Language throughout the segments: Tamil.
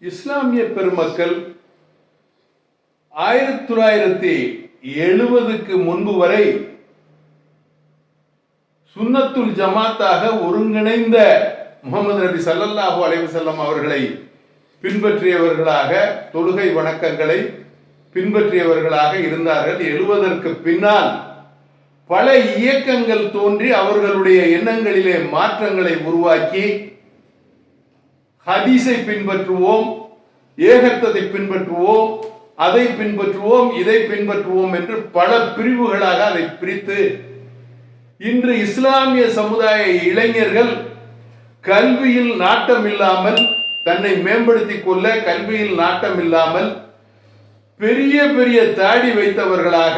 இஸ்லாமிய பெருமக்கள் 1970க்கு முன்பு வரை சுன்னத்துல் ஜமாத்தாக ஒருங்கிணைந்த முஹம்மது நபி ஸல்லல்லாஹு அலைஹி வஸல்லம் அவர்களை பின்பற்றியவர்களாக, தொழுகை வணக்கங்களை பின்பற்றியவர்களாக இருந்தார்கள். 70ற்கு பின்னால் பல இயக்கங்கள் தோன்றி அவர்களுடைய எண்ணங்களிலே மாற்றங்களை உருவாக்கி ஹதீஸை பின்பற்றுவோம், ஏகத்துவத்தை பின்பற்றுவோம், அதை பின்பற்றுவோம், இதை பின்பற்றுவோம் என்று பல பிரிவுகளாக அதை பிரித்து இன்று இஸ்லாமிய சமுதாய இளைஞர்கள் கல்வியில் நாட்டம் இல்லாமல், தன்னை மேம்படுத்திக் கொள்ள கல்வியில் நாட்டம் இல்லாமல் பெரிய பெரிய தாடி வைத்தவர்களாக,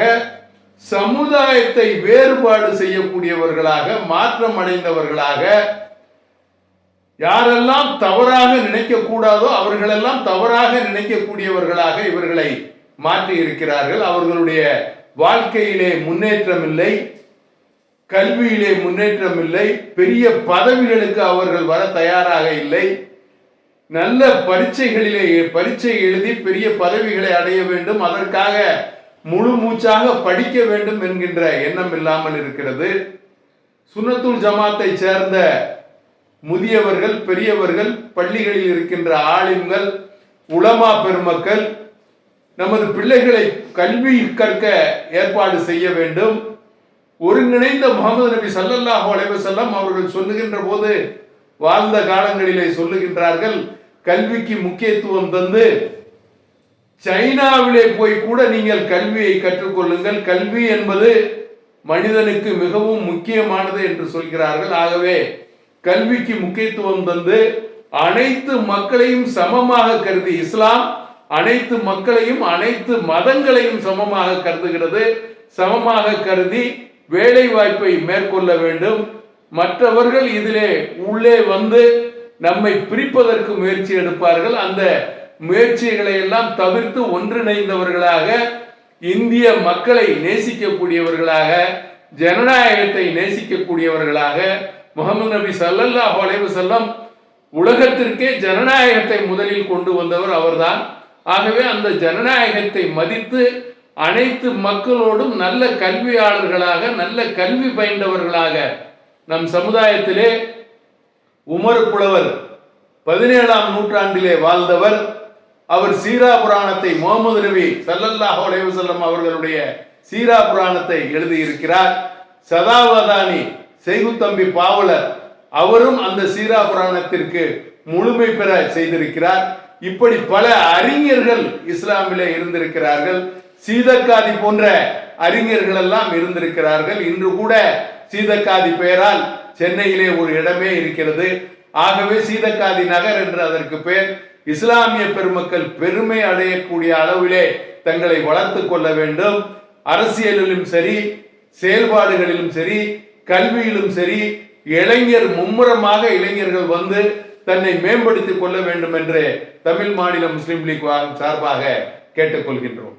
சமுதாயத்தை வேறுபாடு செய்யக்கூடியவர்களாக, மாற்றம் அடைந்தவர்களாக, யாரெல்லாம் தவறாக நினைக்க கூடாதோ அவர்களெல்லாம் தவறாக நினைக்கக்கூடியவர்களாக இவர்களை மாற்றி இருக்கிறார்கள். அவர்களுடைய வாழ்க்கையிலே முன்னேற்றம் இல்லை, கல்வியிலே முன்னேற்றம் இல்லை, பெரிய பதவிகளுக்கு அவர்கள் வர தயாராக இல்லை. நல்ல பரீட்சை எழுதி பெரிய பதவிகளை அடைய வேண்டும், அதற்காக முழு மூச்சாக படிக்க வேண்டும் என்கின்ற எண்ணம் இல்லாமல் இருக்கிறது. சுன்னத்துல் ஜமாத்தை சேர்ந்த முதியவர்கள், பெரியவர்கள், பள்ளிகளில் இருக்கின்ற ஆலிம்கள், உலமா பெருமக்கள் நமது பிள்ளைகளை கல்வி கற்க ஏற்பாடு செய்ய வேண்டும். ஒருங்கிணைந்த முஹம்மது நபி ஸல்லல்லாஹு அலைஹி வஸல்லம் அவர்கள் சொல்லுகின்ற போது, வாழ்ந்த காலங்களிலே சொல்லுகின்றார்கள், கல்விக்கு முக்கியத்துவம் தந்து சைனாவிலே போய் கூட நீங்கள் கல்வியை கற்றுக்கொள்ளுங்கள், கல்வி என்பது மனிதனுக்கு மிகவும் முக்கியமானது என்று சொல்கிறார்கள். ஆகவே கல்விக்கு முக்கியத்துவம் தந்து அனைத்து மக்களையும் சமமாக கருதி, இஸ்லாம் அனைத்து மக்களையும் அனைத்து மதங்களையும் சமமாக கருதுகிறது. சமமாக கருதி வேலை வாய்ப்பை மேற்கொள்ள வேண்டும். மற்றவர்கள் இதிலே உள்ளே வந்து நம்மை பிரிப்பதற்கு முயற்சி எடுப்பார்கள். அந்த முயற்சிகளை எல்லாம் தவிர்த்து ஒன்றிணைந்தவர்களாக, இந்திய மக்களை நேசிக்கக்கூடியவர்களாக, ஜனநாயகத்தை நேசிக்கக்கூடியவர்களாக, முஹம்மது நபி ஸல்லல்லாஹு அலைஹி வஸல்லம் உலகத்திற்கே ஜனநாயகத்தை முதலில் கொண்டு வந்தவர் அவர்தான். ஆகவே அந்த ஜனநாயகத்தை மதித்து அனைத்து மக்களோடும் நல்ல கல்வியாளர்களாக, நல்ல கல்வி பயின்றவர்களாக நம் சமுதாயத்திலே உமர் புலவர் 17ஆம் நூற்றாண்டிலே வாழ்ந்தவர். அவர் சீரா புராணத்தை, முஹம்மது நபி ஸல்லல்லாஹு அலைஹி வஸல்லம் அவர்களுடைய சீரா புராணத்தை எழுதியிருக்கிறார். சதாவதானி செய்குத்தம்பி பாவலர் அவரும் அந்த சீரா புராணத்திற்கு முழுமை பெற செய்திருக்கிறார். இப்படி பல அறிஞர்கள் இஸ்லாமிலே இருந்திருக்கிறார்கள். சீதக்காதி போன்ற அறிஞர்கள் எல்லாம் இருந்திருக்கிறார்கள். இன்று கூட சீதக்காதி பெயரால் சென்னையிலே ஒரு இடமே இருக்கிறது. ஆகவே சீதக்காதி நகர் என்று அதற்கு பெயர். இஸ்லாமிய பெருமக்கள் பெருமை அடையக்கூடிய அளவிலே தங்களை வளர்த்து கொள்ள வேண்டும். அரசியலிலும் சரி, செயல்பாடுகளிலும் சரி, கல்வியிலும் சரி, மும்முரமாக இளைஞர்கள் வந்து தன்னை மேம்படுத்திக் கொள்ள வேண்டும் என்று தமிழ் மாநில முஸ்லிம் லீக் சார்பாக கேட்டுக்கொள்கின்றோம்.